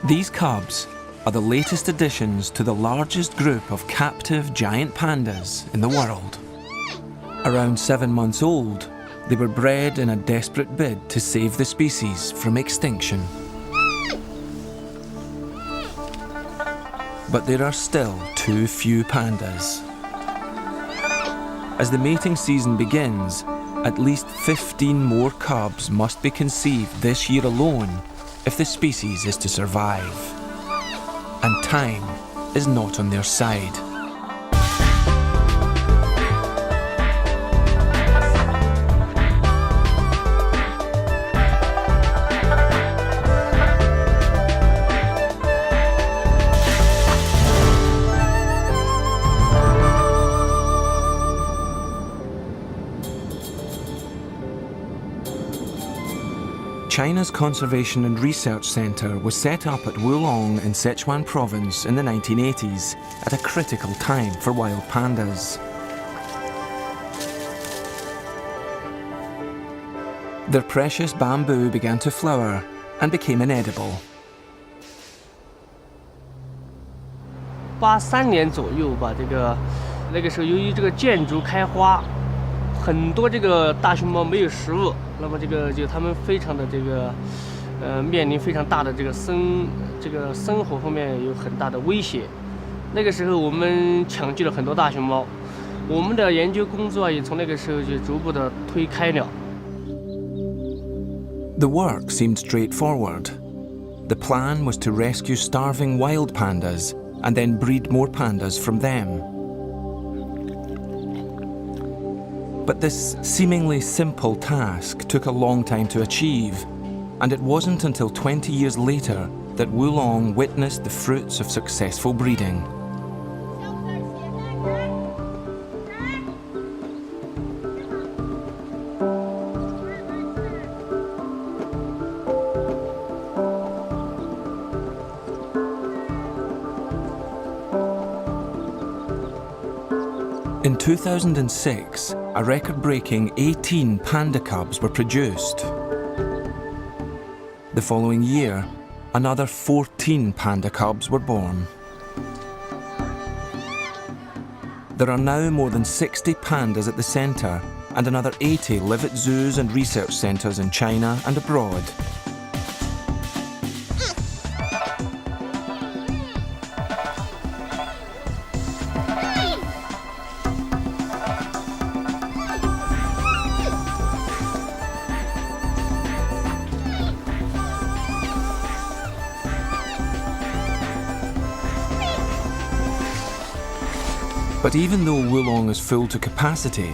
These cubs are the latest additions to the largest group of captive giant pandas in the world. Around 7 months old, they were bred in a desperate bid to save the species from extinction. But there are still too few pandas. As the mating season begins, at least 15 more cubs must be conceived this year alone if the species is to survive. And time is not on their side. China's Conservation and Research Centre was set up at Wulong in Sichuan province in the 1980s at a critical time for wild pandas. Their precious bamboo began to flower and became inedible. 83年左右吧，那个时候由于这个建筑开花，很多这个大熊猫没有食物。 那么就他们非常的面临非常大的生活方面有很大的威胁。那个时候我们抢救了很多大熊猫，我们的研究工作也从那个时候就逐步的推开了。The work seemed straightforward. The plan was to rescue starving wild pandas and then breed more pandas from them. But this seemingly simple task took a long time to achieve, and it wasn't until 20 years later that Wulong witnessed the fruits of successful breeding. In 2006, a record-breaking 18 panda cubs were produced. The following year, another 14 panda cubs were born. There are now more than 60 pandas at the centre, and another 80 live at zoos and research centres in China and abroad. But even though Wulong is full to capacity,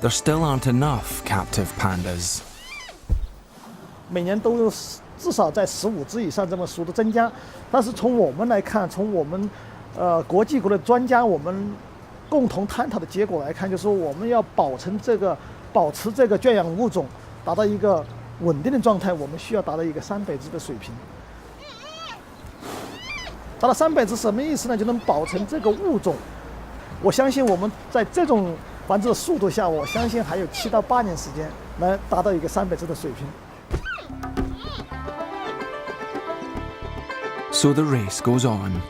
there still aren't enough captive pandas. 每年都有至少在15只以上这么数的增加，但是从我们来看，从我们国际国的专家我们共同探讨的结果来看，就是说我们要保持这个圈养物种达到一个稳定的状态，我们需要达到一个300只的水平。达到300只什么意思呢？就能保存这个物种。 我相信我们在这种繁殖的速度下，我相信还有7到8年时间来达到一个300只的水平。So the race goes on.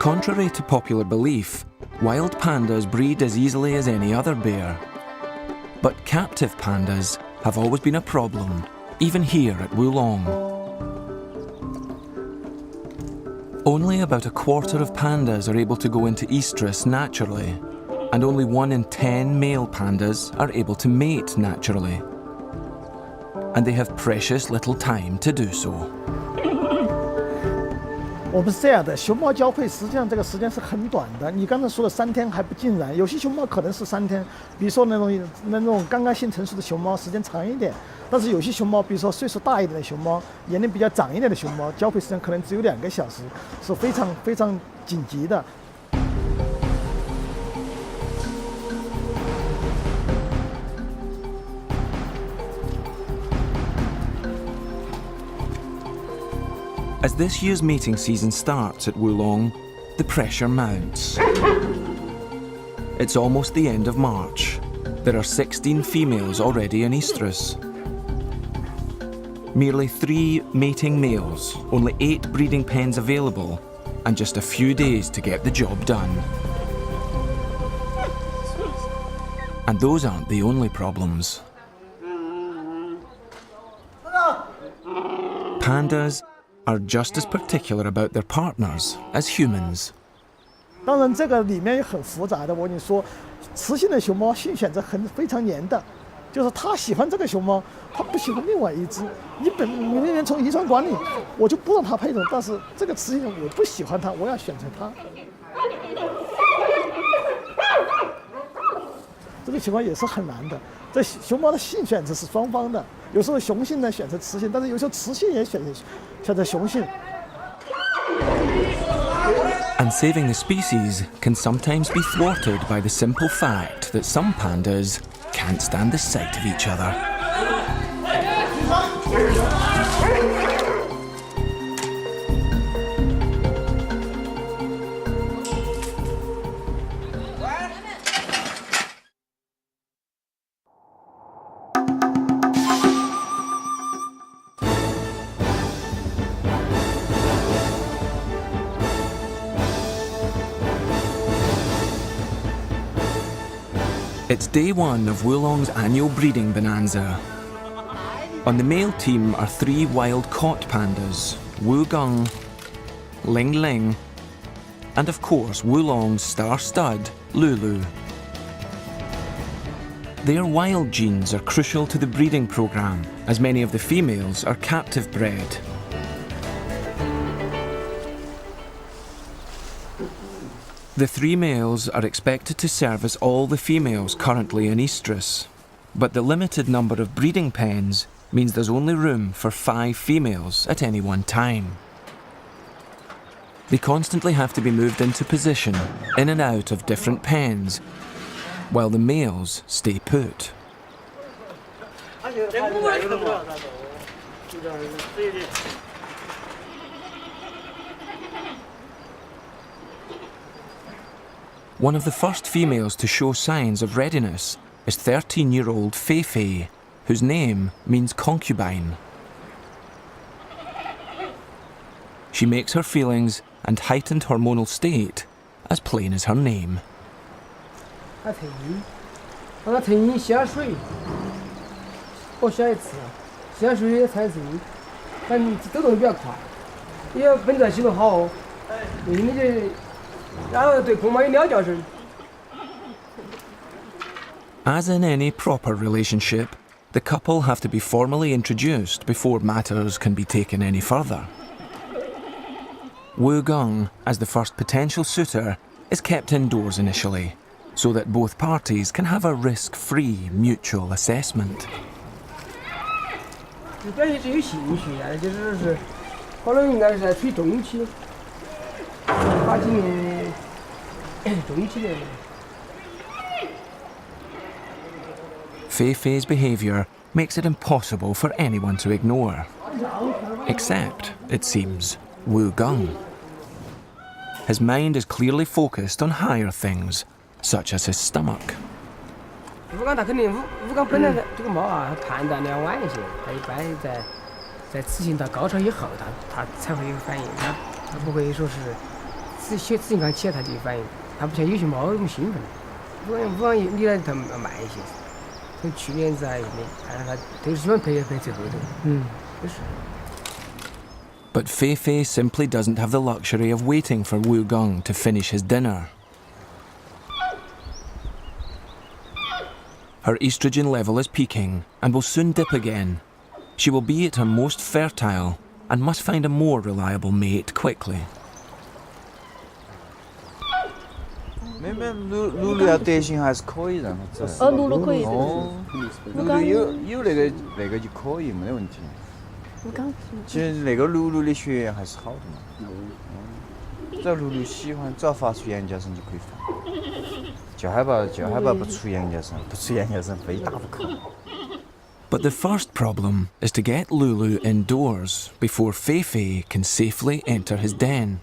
Contrary to popular belief, wild pandas breed as easily as any other bear. But captive pandas have always been a problem, even here at Wulong. Only about a quarter of pandas are able to go into estrus naturally, and only 1 in 10 male pandas are able to mate naturally. And they have precious little time to do so. 我们是这样的，熊猫交配实际上这个时间是很短的。你刚才说的3天还不尽然，有些熊猫可能是3天，比如说那种刚刚性成熟的熊猫时间长一点，但是有些熊猫，比如说岁数大一点的熊猫，年龄比较长一点的熊猫，交配时间可能只有2个小时，是非常非常紧急的。 As this year's mating season starts at Wulong, the pressure mounts. It's almost the end of March. There are 16 females already in estrus. Merely 3 mating males, only 8 breeding pens available, and just a few days to get the job done. And those aren't the only problems. Pandas are just as particular about their partners as humans. 当然，这个里面也很复杂的。我跟你说，雌性的熊猫性选择非常严的，就是它喜欢这个熊猫，它不喜欢另外一只。你明明从遗传管理，我就不让它配种，但是这个雌性我不喜欢它，我要选择它。这个情况也是很难的。这熊猫的性选择是双方的，有时候雄性呢选择雌性，但是有时候雌性也选择雄性。And saving the species can sometimes be thwarted by the simple fact that some pandas can't stand the sight of each other. It's day 1 of Wulong's annual breeding bonanza. On the male team are 3 wild caught pandas, Wugung, Ling Ling, and of course Wulong's star stud, Lulu. Their wild genes are crucial to the breeding program, as many of the females are captive bred. The 3 males are expected to service all the females currently in estrus, but the limited number of breeding pens means there's only room for 5 females at any one time. They constantly have to be moved into position, in and out of different pens, while the males stay put. One of the first females to show signs of readiness is 13-year-old Fei Fei, whose name means concubine. She makes her feelings and heightened hormonal state as plain as her name. 它退阴，让它退阴下水，我下一次，下水产生，反正走动比较快，也本在系统好，因为这。 As in any proper relationship, the couple have to be formally introduced before matters can be taken any further. Wugung, as the first potential suitor, is kept indoors initially, so that both parties can have a risk-free mutual assessment. 表现是有兴趣啊，就是可能应该是在处于中期。 Fei Fei's behaviour makes it impossible for anyone to ignore. Except, it seems, Wugung. His mind is clearly focused on higher things, such as his stomach. 吴刚他肯定，吴刚本来这个猫啊，它判断的要晚一些，它一般在雌性到高潮以后，它才会有反应，它不会说是。 雌性刚起来它就有反应，它不像有些猫那么兴奋。吴刚你来它慢一些，从去年子还是看到它都是喜欢陪最后头。就是。But Fei Fei simply doesn't have the luxury of waiting for Wugung to finish his dinner. Her estrogen level is peaking and will soon dip again. She will be at her most fertile and must find a more reliable mate quickly. 妹妹，露露要德行还是可以让她走。露露可以。哦，露露有那个就可以，没得问题。我刚。其实那个露露的血缘还是好的嘛。只要露露喜欢，只要发出羊叫声就可以放。就害怕不出羊叫声，不出羊叫声非打不可。 But the first problem is to get Lulu indoors before Fei Fei can safely enter his den.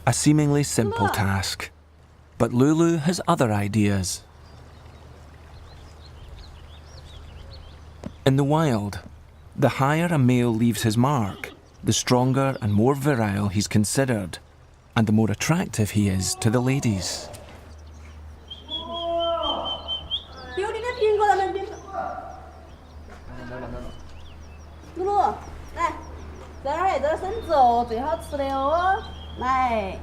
A seemingly simple task, but Lulu has other ideas. In the wild, the higher a male leaves his mark, the stronger and more virile he's considered, and the more attractive he is to the ladies. 丢你的苹果，咱们别。露露，来，这儿这生子哦，最好吃的哦。来，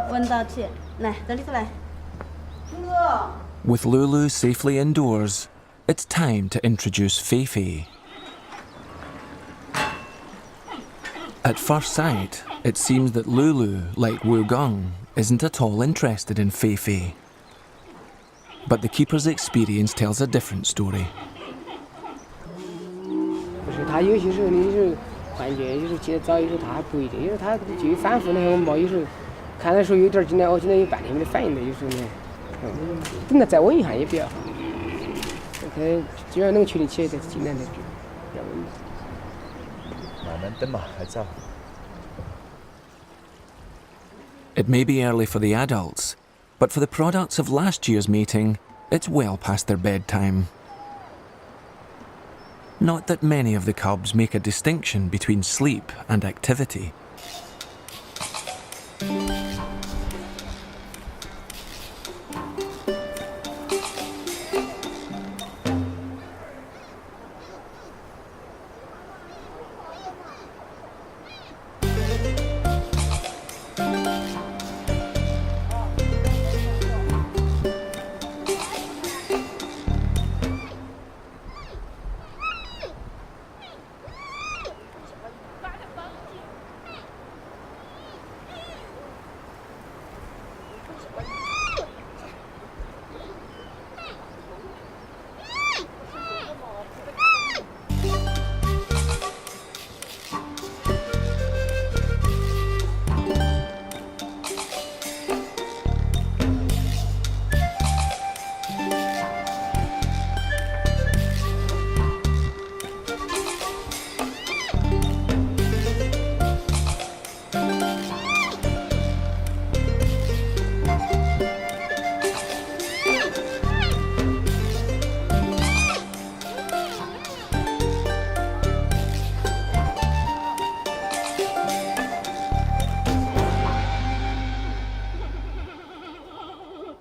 闻到起，来这里头来。露露。 With Lulu safely indoors, it's time to introduce Feifei. At first sight, it seems that Lulu, like Wu Gong, isn't at all interested in Feifei. But the keeper's experience tells a different story. 不是，他有些时候你是幻觉，有时候起得早，有时候他还不一定，有时候他就反复的很毛，有时候看的时候有点今天有半天没得反应的，有时候呢，等他再稳一下也比较好。看只要能确定起来，再尽量再比较稳。慢慢等嘛，还早。 It may be early for the adults, but for the products of last year's mating, it's well past their bedtime. Not that many of the cubs make a distinction between sleep and activity.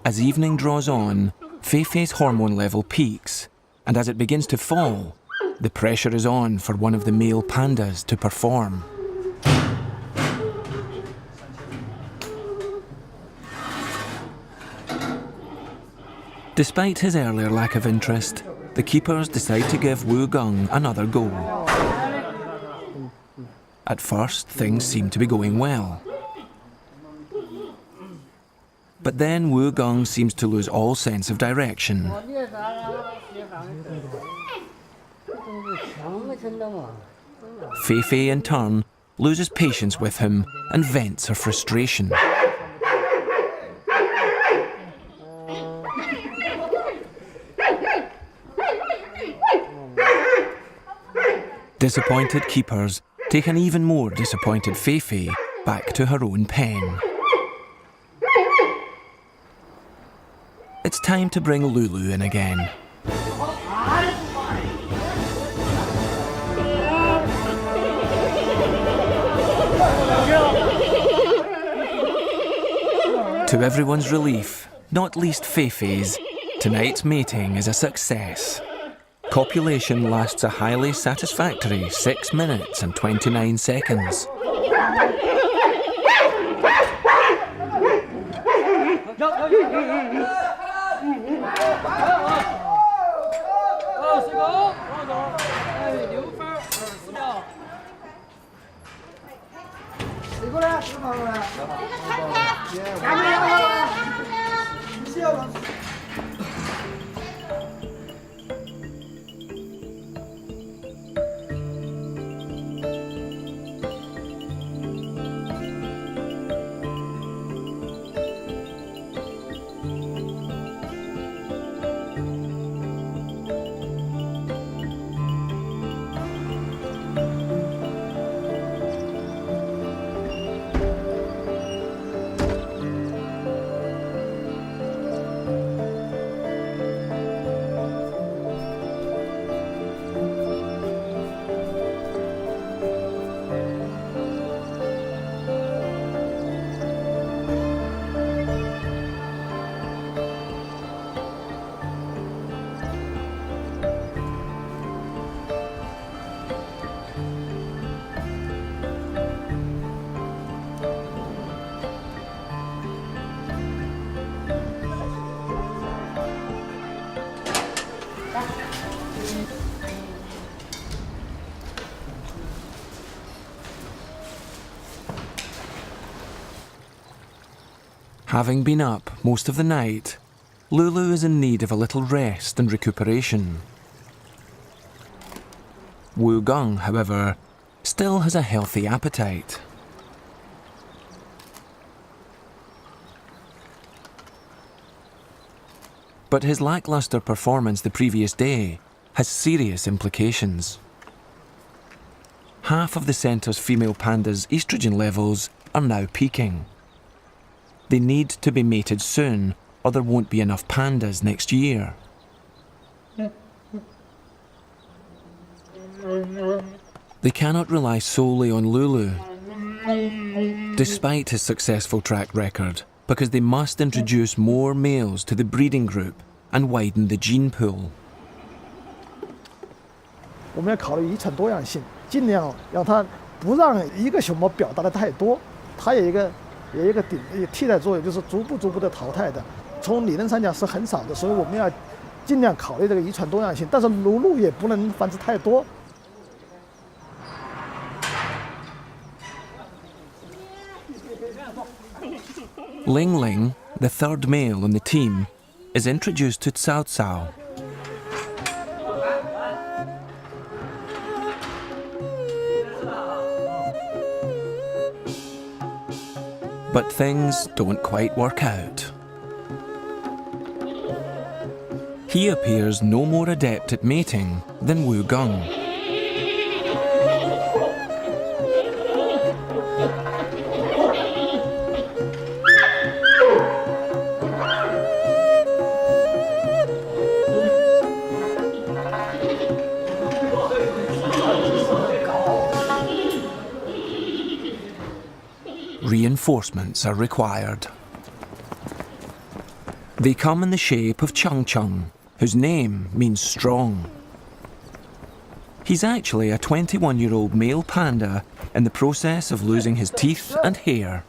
As evening draws on, Feifei's hormone level peaks, and as it begins to fall, the pressure is on for one of the male pandas to perform. Despite his earlier lack of interest, the keepers decide to give Wu Gong another go. At first, things seem to be going well. But then Wu Gong seems to lose all sense of direction. Feifei, in turn, loses patience with him and vents her frustration. Disappointed keepers take an even more disappointed Feifei back to her own pen. It's time to bring Lulu in again. To everyone's relief, not least Feifei's, tonight's mating is a success. Copulation lasts a highly satisfactory 6 minutes and 29 seconds. Having been up most of the night, Lulu is in need of a little rest and recuperation. Wu Gung, however, still has a healthy appetite. But his lackluster performance the previous day has serious implications. Half of the centre's female pandas' estrogen levels are now peaking. They need to be mated soon, or there won't be enough pandas next year. They cannot rely solely on Lulu, despite his successful track record, because they must introduce more males to the breeding group and widen the gene pool. 我们要考虑遗传多样性，尽量让它不让一个熊猫表达的太多，它有一个替代作用，就是逐步的淘汰的。从理论上讲是很少的，所以我们要尽量考虑这个遗传多样性，但是乳鹿也不能繁殖太多。 Ling Ling, the third male on the team, is introduced to Cao Cao. But things don't quite work out. He appears no more adept at mating than Wu Gung. Reinforcements are required. They come in the shape of Chung Chung, whose name means strong. He's actually a 21-year-old male panda in the process of losing his teeth and hair.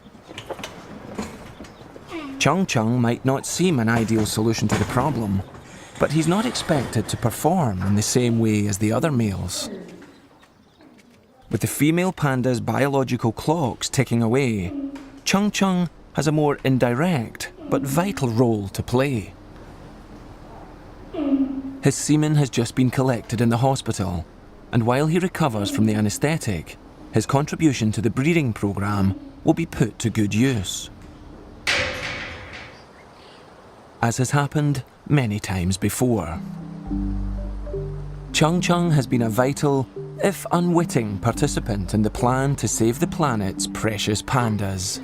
Chung Chung might not seem an ideal solution to the problem, but he's not expected to perform in the same way as the other males. With the female panda's biological clocks ticking away, Chung Chung has a more indirect but vital role to play. His semen has just been collected in the hospital, and while he recovers from the anaesthetic, his contribution to the breeding programme will be put to good use. As has happened many times before. Chung Chung has been a vital, if unwitting, participant in the plan to save the planet's precious pandas.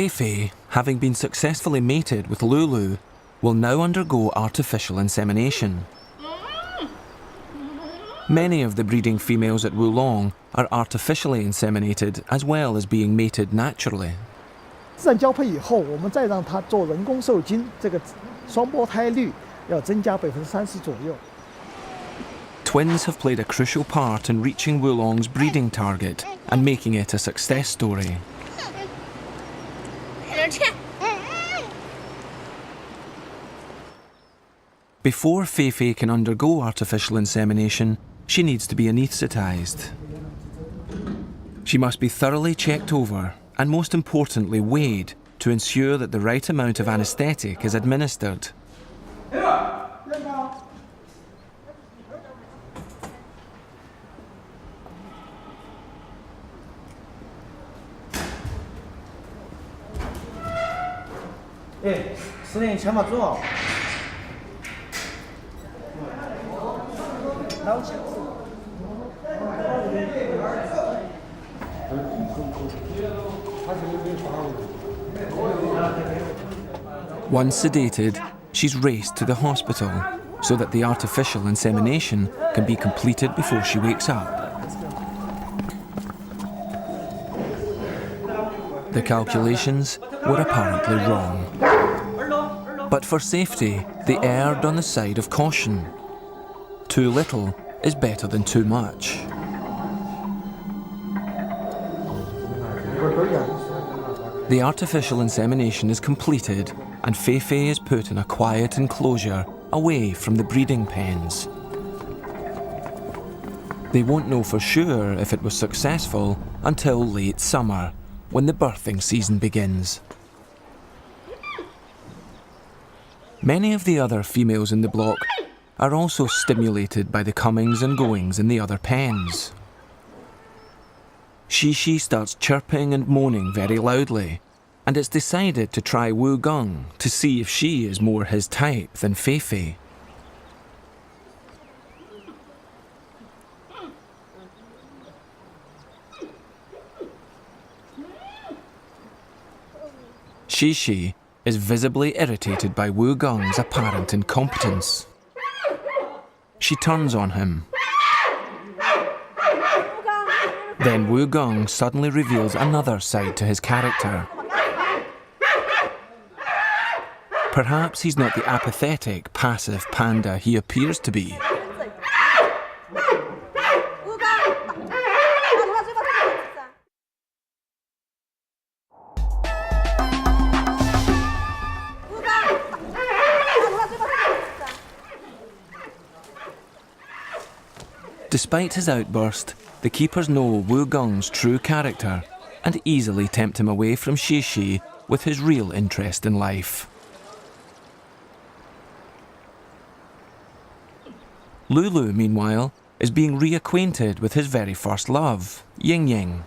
Fei, having been successfully mated with Lulu, will now undergo artificial insemination. Many of the breeding females at Wulong are artificially inseminated as well as being mated naturally. 自然交配以后，我们再让它做人工受精，这个双胞胎率要增加30%左右。 Twins have played a crucial part in reaching Wulong's breeding target and making it a success story. Before Fei can undergo artificial insemination, she needs to be anaesthetised. She must be thoroughly checked over and, most importantly, weighed to ensure that the right amount of anaesthetic is administered. Once sedated, she's raced to the hospital, so that the artificial insemination can be completed before she wakes up. The calculations were apparently wrong. But for safety, they erred on the side of caution. Too little is better than too much. The artificial insemination is completed and Feifei is put in a quiet enclosure away from the breeding pens. They won't know for sure if it was successful until late summer, when the birthing season begins. Many of the other females in the block are also stimulated by the comings and goings in the other pens. Shishi starts chirping and moaning very loudly, and it's decided to try Wu Gong to see if she is more his type than Feifei. Shishi is visibly irritated by Wu Gong's apparent incompetence. She turns on him. Then Wu Gong suddenly reveals another side to his character. Perhaps he's not the apathetic, passive panda he appears to be. Despite his outburst, the keepers know Wu Gong's true character and easily tempt him away from Shishi with his real interest in life. Lulu, meanwhile, is being reacquainted with his very first love, Ying Ying.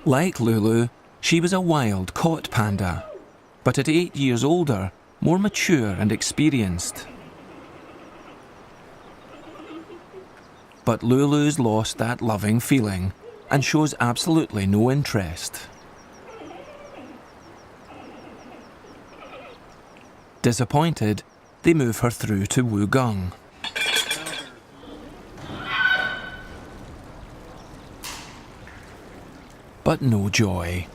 Like Lulu, she was a wild caught panda, but at 8 years older, more mature and experienced. But Lulu's lost that loving feeling and shows absolutely no interest. Disappointed, they move her through to Wu Gong. But no joy.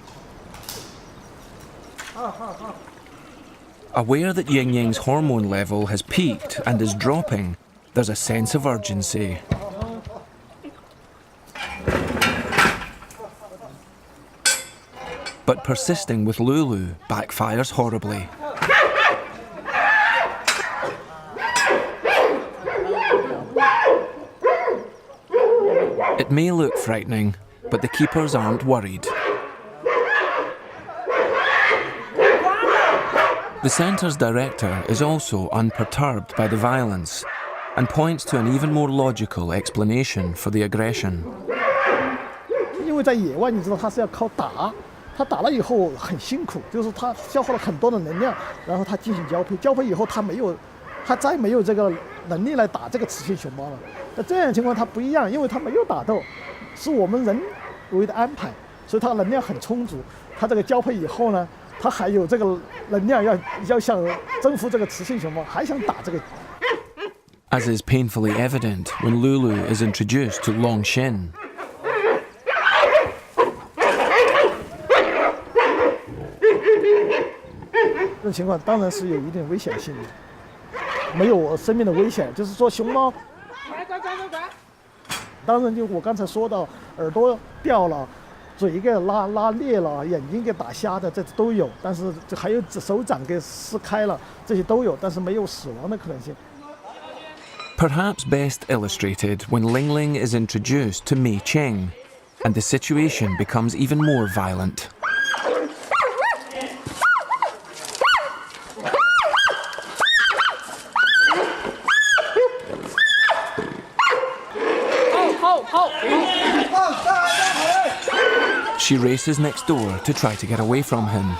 Aware that Ying Ying's hormone level has peaked and is dropping, there's a sense of urgency. But persisting with Lulu backfires horribly. It may look frightening, but the keepers aren't worried. The centre's director is also unperturbed by the violence and points to an even more logical explanation for the aggression. 因为在野外，你知道它是要靠打，它打了以后很辛苦，就是它消耗了很多的能量，然后它进行交配，交配以后它再没有这个能力来打这个雌性熊猫了。那这样的情况它不一样，因为它没有打斗，是我们人为的安排，所以它能量很充足。它这个交配以后呢，它还有这个能量要想征服这个雌性熊猫，还想打这个。As is painfully evident when Lulu is introduced to Long Shin. 这种情况当然是有一定危险性的，没有生命的危险，就是说熊猫，当然就我刚才说到，耳朵掉了，嘴给拉裂了，眼睛给打瞎的，这都有，但是还有手掌给撕开了，这些都有，但是没有死亡的可能性。 Perhaps best illustrated when Ling Ling is introduced to Mei Cheng, and the situation becomes even more violent. She races next door to try to get away from him.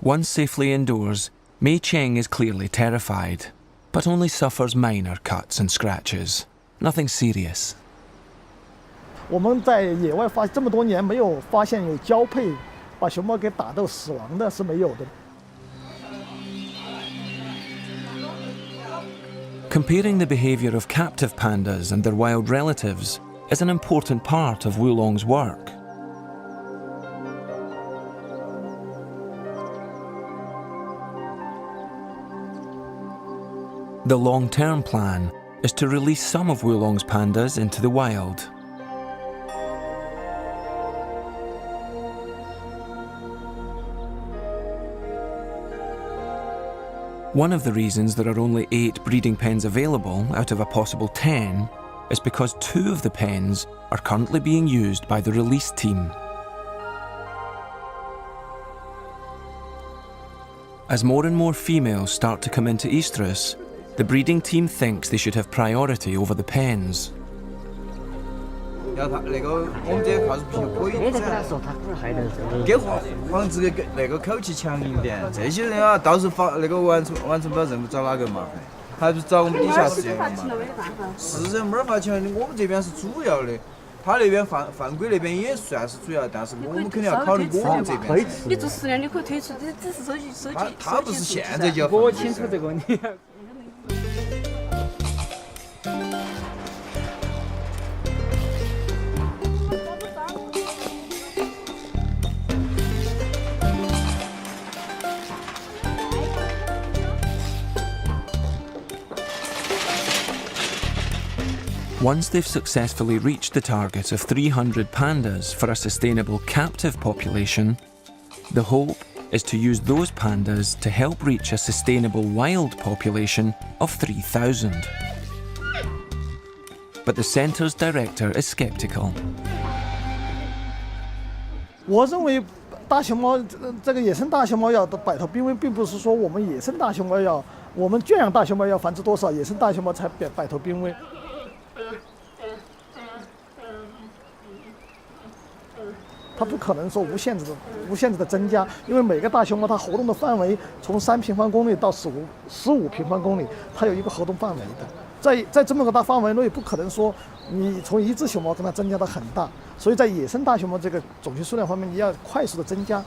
Once safely indoors, Mei Cheng is clearly terrified, but only suffers minor cuts and scratches. Nothing serious. 我们在野外这么多年没有发现有交配把熊猫给打斗死亡的是没有的。Comparing the behaviour of captive pandas and their wild relatives is an important part of Wulong's work. The long-term plan is to release some of Wulong's pandas into the wild. One of the reasons there are only 8 breeding pens available out of a possible 10 is because 2 of the pens are currently being used by the release team. As more and more females start to come into oestrus, the breeding team thinks they should have priority over the pens. 要它那个我们这个靠是比较可以给防止那个口气强一点。这些人啊，到时候那个完成不了任务找哪个麻烦？还不是找我们底下饲养员嘛？是人没法请，我们这边是主要的，他那边犯规那边也算是主要，但是我们肯定要考虑我们这边。你做饲养你可以退出，这只是收集。他不是现在就要。我清楚这个问题。Once they've successfully reached the target of 300 pandas for a sustainable captive population, the hope is to use those pandas to help reach a sustainable wild population of 3,000. But the centre's director is sceptical. 我认为大熊猫这个野生大熊猫要摆脱濒危，并不是说我们野生大熊猫要，我们圈养大熊猫要繁殖多少，野生大熊猫才摆脱濒危。它不可能说无限制的增加，因为每个大熊猫它活动的范围从3平方公里到15平方公里，它有一个活动范围的。在这么个大范围内，不可能说你从一只熊猫跟它增加到很大，所以在野生大熊猫这个种群数量方面，你要快速的增加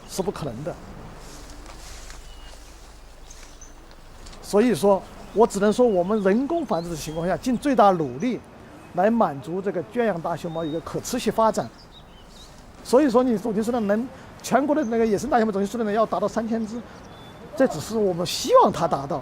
是不可能的。所以说，我只能说我们人工繁殖的情况下，尽最大努力来满足这个圈养大熊猫一个可持续发展。所以说，你种群数量能全国的那个野生大熊猫种群数量要达到3000只，这只是我们希望它达到。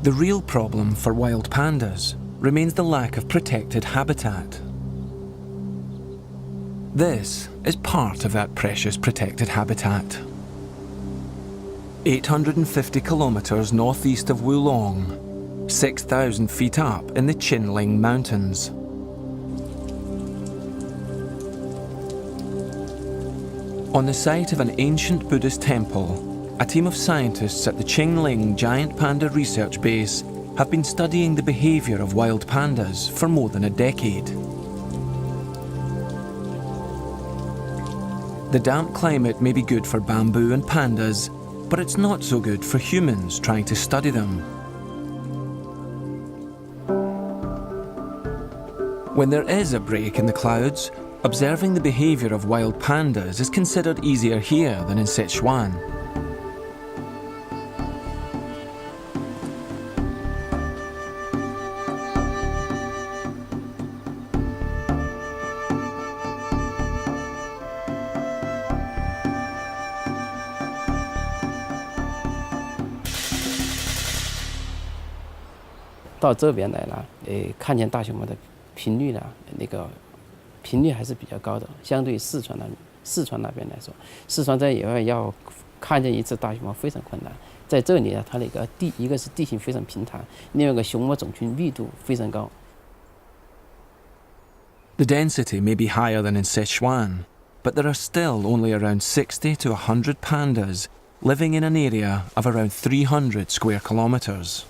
The real problem for wild pandas remains the lack of protected habitat. This is part of that precious protected habitat. 850 kilometres northeast of Wulong, 6,000 feet up in the Chinling Mountains. On the site of an ancient Buddhist temple, a team of scientists at the Qingling Giant Panda Research Base have been studying the behaviour of wild pandas for more than a decade. The damp climate may be good for bamboo and pandas, but it's not so good for humans trying to study them. When there is a break in the clouds, observing the behaviour of wild pandas is considered easier here than in Sichuan. "到这边来了，看见大熊猫的频率呢，那个频率还是比较高的，相对于四川那边来说，四川在野外要看见一只大熊猫非常困难。在这里呢，它那个一个是地形非常平坦，另外一个熊猫种群密度非常高。The density may be higher than in Sichuan, but there are still only around 60 to 100 pandas living in an area of around 300 square kilometres.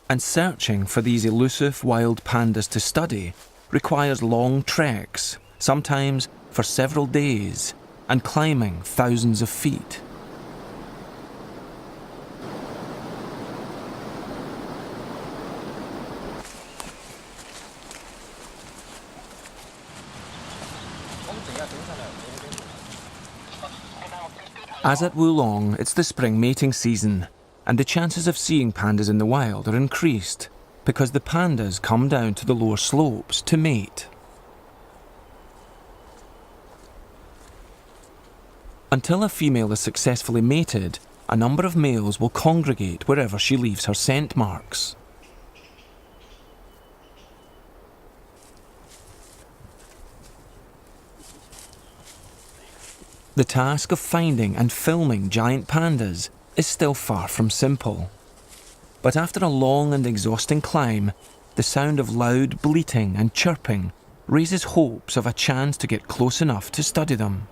And searching for these elusive wild pandas to study requires long treks, sometimes for several days and climbing thousands of feet. As at Wulong, it's the spring mating season, and the chances of seeing pandas in the wild are increased because the pandas come down to the lower slopes to mate. Until a female is successfully mated, a number of males will congregate wherever she leaves her scent marks. The task of finding and filming giant pandas is still far from simple. But after a long and exhausting climb, the sound of loud bleating and chirping raises hopes of a chance to get close enough to study them.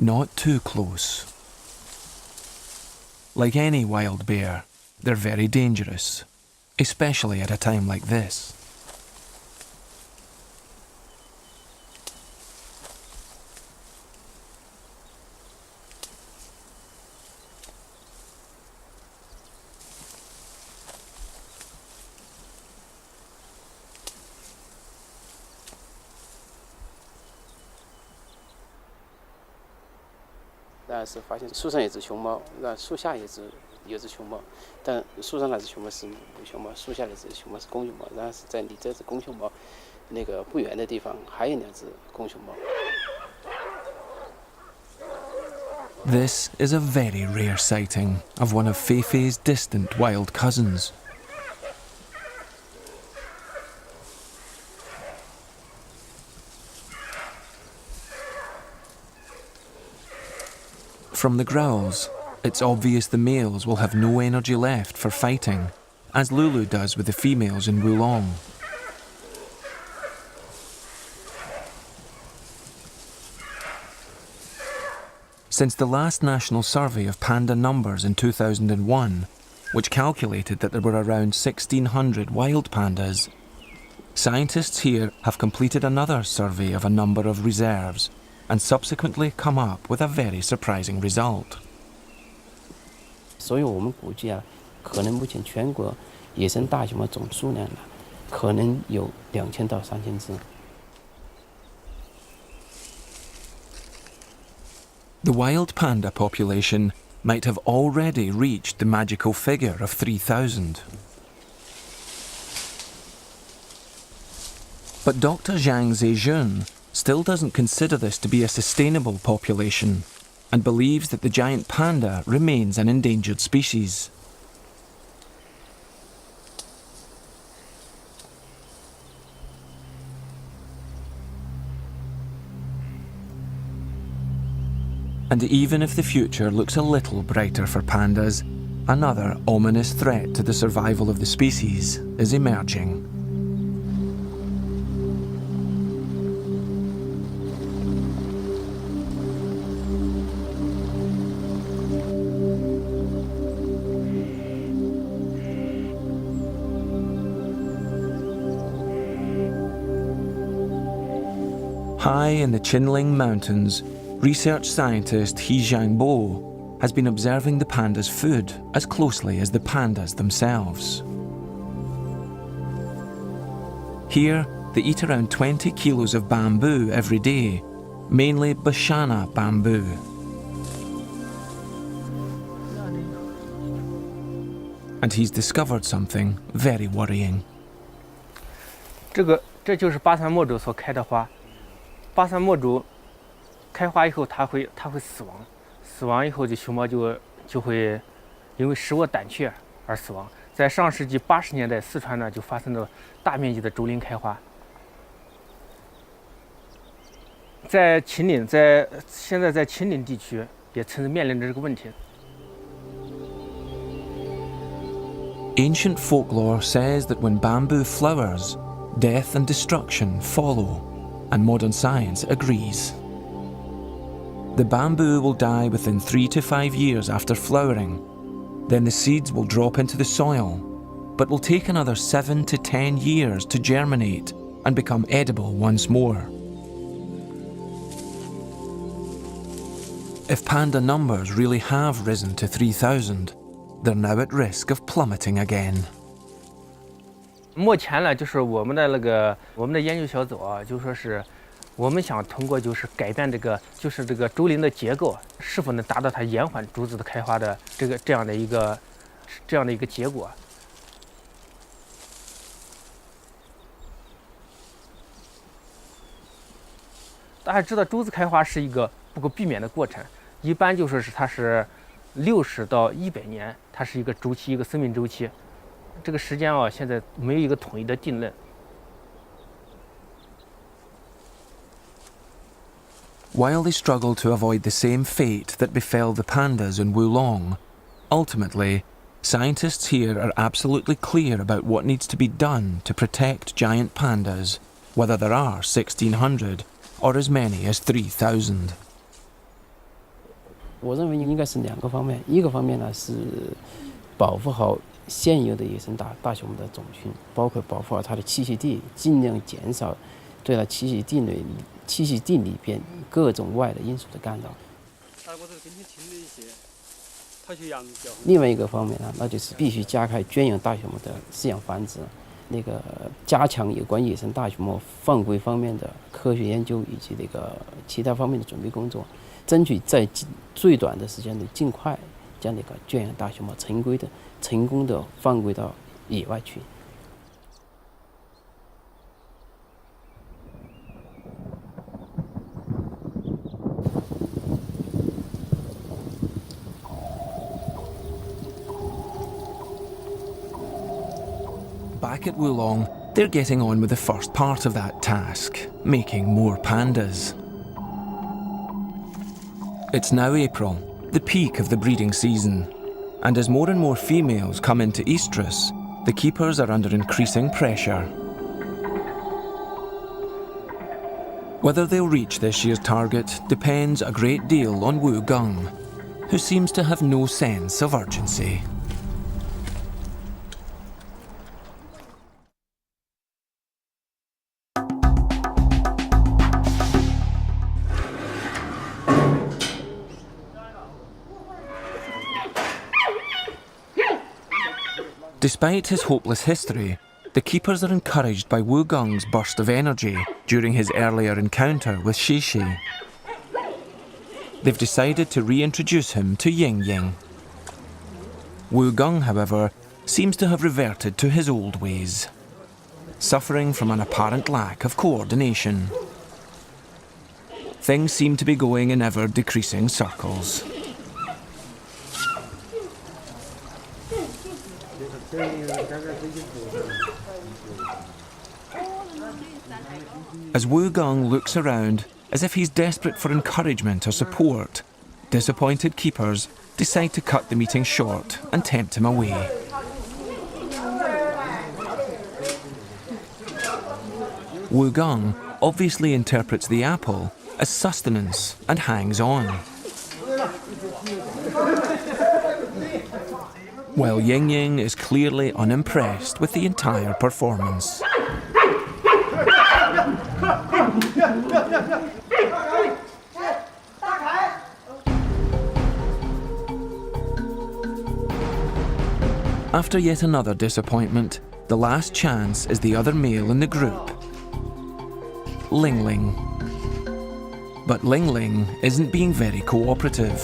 Not too close. Like any wild bear, they're very dangerous, especially at a time like this.但是发现树上有只熊猫，那树下有只熊猫，但树上那只熊猫是母熊猫，树下那只熊猫是公熊猫，然后是在离这只公熊猫那个不远的地方还有2只公熊猫。This is a very rare sighting of one of Feifei's distant wild cousins. From the growls, it's obvious the males will have no energy left for fighting, as Lulu does with the females in Wulong. Since the last national survey of panda numbers in 2001, which calculated that there were around 1,600 wild pandas, scientists here have completed another survey of a number of reserves and subsequently come up with a very surprising result. 所以我们估计啊，可能目前全国野生大熊猫总数量呢，可能有2000到3000只。The wild panda population might have already reached the magical figure of 3,000. But Dr. Zhang Zejun still doesn't consider this to be a sustainable population and believes that the giant panda remains an endangered species. And even if the future looks a little brighter for pandas, another ominous threat to the survival of the species is emerging. High in the Qinling Mountains, research scientist He Jiangbo has been observing the pandas' food as closely as the pandas themselves. Here, they eat around 20 kilos of bamboo every day, mainly Bashana bamboo. And he's discovered something very worrying. 这就是巴山墨竹所开的花。巴山墨竹开花以后，它会死亡，死亡以后这熊猫就会因为食物胆怯而死亡。在上世纪80年代，四川呢就发生了大面积的竹林开花。在秦岭，现在在秦岭地区也曾面临着这个问题。Ancient folklore says that when bamboo flowers, death and destruction follow, and modern science agrees. The bamboo will die within 3 to 5 years after flowering. Then the seeds will drop into the soil, but will take another 7 to 10 years to germinate and become edible once more. If panda numbers really have risen to 3,000, they're now at risk of plummeting again. 目前呢，就是我们的研究小组啊，就说是我们想通过就是改变这个竹林的结构，是否能达到它延缓竹子的开花的这样的一个结果。大家知道，竹子开花是一个不可避免的过程，一般就说是它是60到100年，它是一个周期，一个生命周期。这个时间啊，现在没有一个统一的定论。 While they struggle to avoid the same fate that befell the pandas in Wulong, ultimately, scientists here are absolutely clear about what needs to be done to protect giant pandas, whether there are 1,600 or as many as 3,000. 我认为应该是2个方面，一个方面呢是保护好现有的野生大熊的种群，包括保护好它的栖息地，尽量减少对它栖息地里边各种外的因素的干扰。另外一个方面呢，那就是必须加快圈养大熊猫的饲养繁殖，加强有关野生大熊猫放归方面的科学研究以及其他方面的准备工作，争取在最短的时间内尽快将圈养大熊猫成功的放归到野外去。 Back at Wulong, they're getting on with the first part of that task, making more pandas. It's now April, the peak of the breeding season, and as more and more females come into estrus, the keepers are under increasing pressure. Whether they'll reach this year's target depends a great deal on Wu Gung, who seems to have no sense of urgency. Despite his hopeless history, the keepers are encouraged by Wu Gung's burst of energy during his earlier encounter with Shishi. They've decided to reintroduce him to Ying Ying. Wu Gung, however, seems to have reverted to his old ways, suffering from an apparent lack of coordination. Things seem to be going in ever-decreasing circles. As Wu Gung looks around as if he's desperate for encouragement or support, disappointed keepers decide to cut the meeting short and tempt him away. Wu Gung obviously interprets the apple as sustenance and hangs on, while Ying Ying is clearly unimpressed with the entire performance. After yet another disappointment, the last chance is the other male in the group, Ling Ling. But Ling Ling isn't being very cooperative.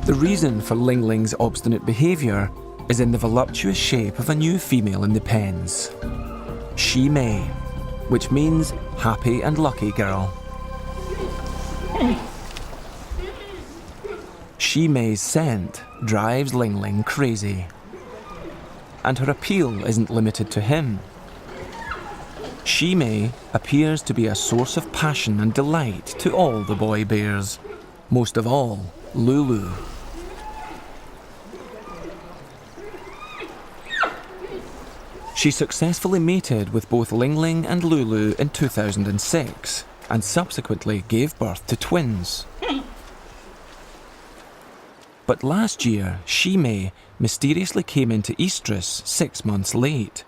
The reason for Ling Ling's obstinate behaviour is in the voluptuous shape of a new female in the pens, Shi Mei, which means happy and lucky girl. Shi Mei's scent drives Ling Ling crazy, and her appeal isn't limited to him. Shi Mei appears to be a source of passion and delight to all the boy bears, most of all Lulu. She successfully mated with both Ling Ling and Lulu in 2006 and subsequently gave birth to twins. But last year, Shimei mysteriously came into Estrus 6 months late,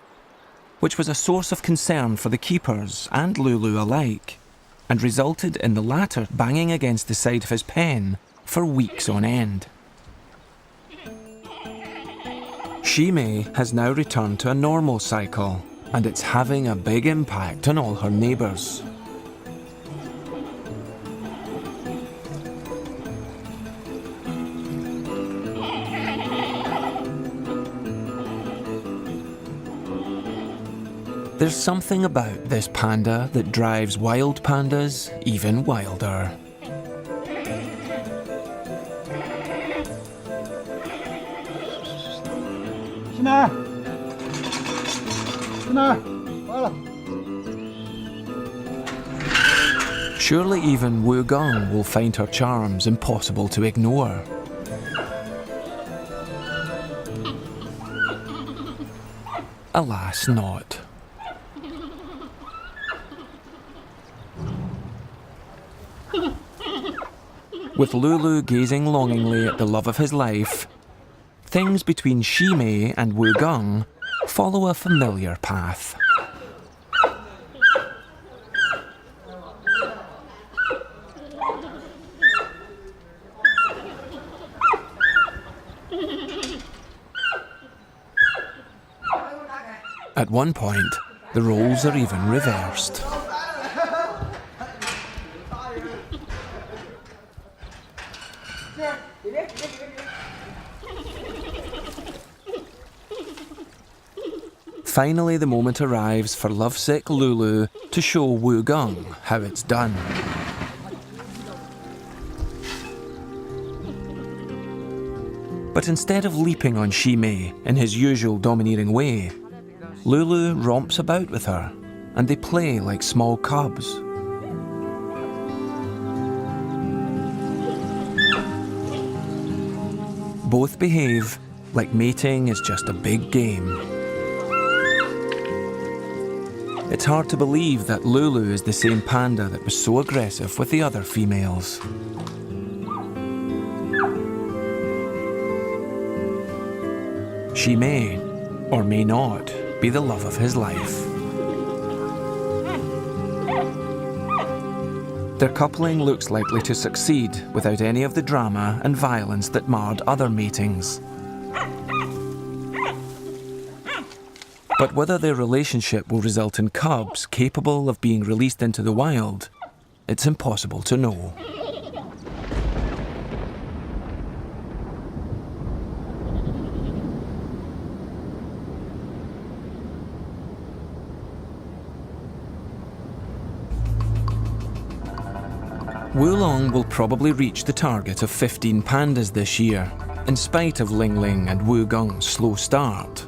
which was a source of concern for the keepers and Lulu alike, and resulted in the latter banging against the side of his pen for weeks on end. Shimei has now returned to a normal cycle, and it's having a big impact on all her neighbours. There's something about this panda that drives wild pandas even wilder. Surely even Wu Gong will find her charms impossible to ignore. Alas, not. With Lulu gazing longingly at the love of his life, things between Shimei and Wu Gong follow a familiar path. At one point, the roles are even reversed. Finally, the moment arrives for lovesick Lulu to show Wu Gong how it's done. But instead of leaping on Shimei in his usual domineering way, Lulu romps about with her, and they play like small cubs. Both behave like mating is just a big game. It's hard to believe that Lulu is the same panda that was so aggressive with the other females. She may, or may not, be the love of his life. Their coupling looks likely to succeed without any of the drama and violence that marred other matings. But whether their relationship will result in cubs capable of being released into the wild, it's impossible to know. Wulong will probably reach the target of 15 pandas this year, in spite of Ling Ling and Wu Gong's slow start.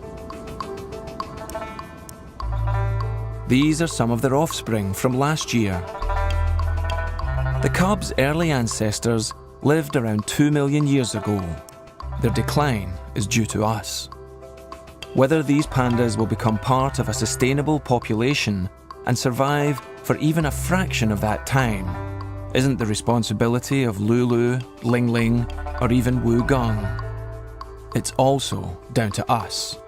These are some of their offspring from last year. The cubs' early ancestors lived around 2 million years ago. Their decline is due to us. Whether these pandas will become part of a sustainable population and survive for even a fraction of that time isn't the responsibility of Lulu, Ling Ling, or even Wu Gong. It's also down to us.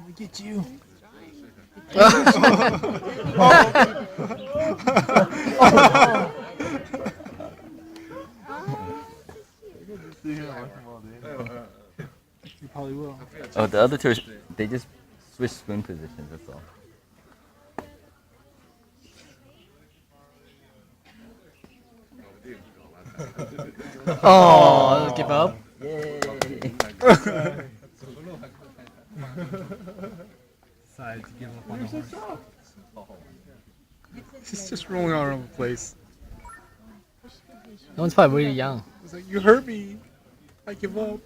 I'll get you. You probably will. Oh, the other two, they just switch spoon positions, that's all. Oh, give up. Yay! Decided to give up on the horse. He's just rolling all over the place. Don't fight really young. It's like, you hurt me. I give up.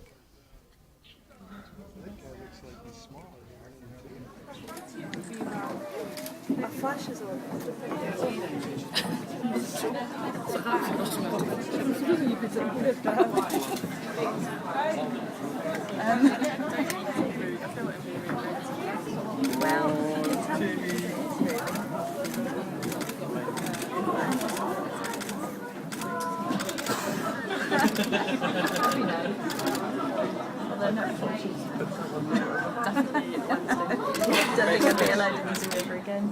Don't think I'd be allowed in the zoo ever again.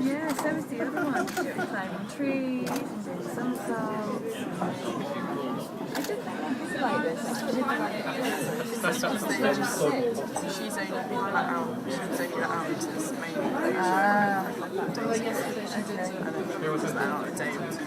Yeah, so was the other one. Climbing trees and doing somersaults. I did like this. I did like it. She's only let out. She was only let out into this main. Well, yesterday she did. And then it was out a day or two.